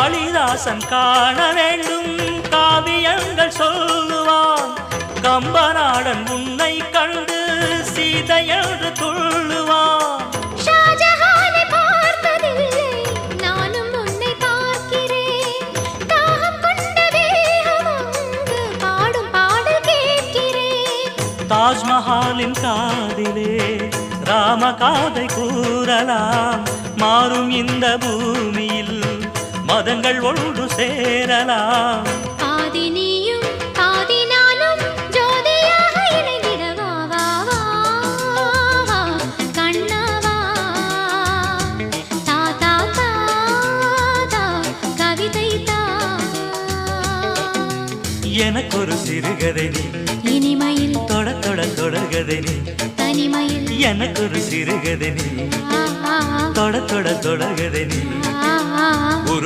காளிதாசன் காண வேண்டும் காவியங்கள் சொல்லுவான். கம்பநாடன் உன்னை கண்டு சீதை என்று துள்ளுவான். ஷாஜஹானை பார்த்ததில்லை, நானும் உன்னை பார்க்கிறேன். தாகம் கொண்ட வேகம் அங்கு பாடும் பாடல் கேட்கிறேன். தாஜ்மஹாலின் காதிலே ராம காதை கூறலாம். மாறும் இந்த பூமியில் மதங்கள் ஒன்று சேரலாம். பாதி நீயும் பாதி நானும் ஜோதியாக இணைந்திடவா வா வா வா கண்ணவா. தா தா தா தா கவிதை தா. எனக்கொரு சிறுகதை நீ, இனிமையில் தொட தொட தொடர்கதை நீ. தனிமையில் எனக்கொரு சிறுகதை நீ, ஆ ஆ தொட தொட தொடர்கதை நீ. ஆ ஆ ஒரு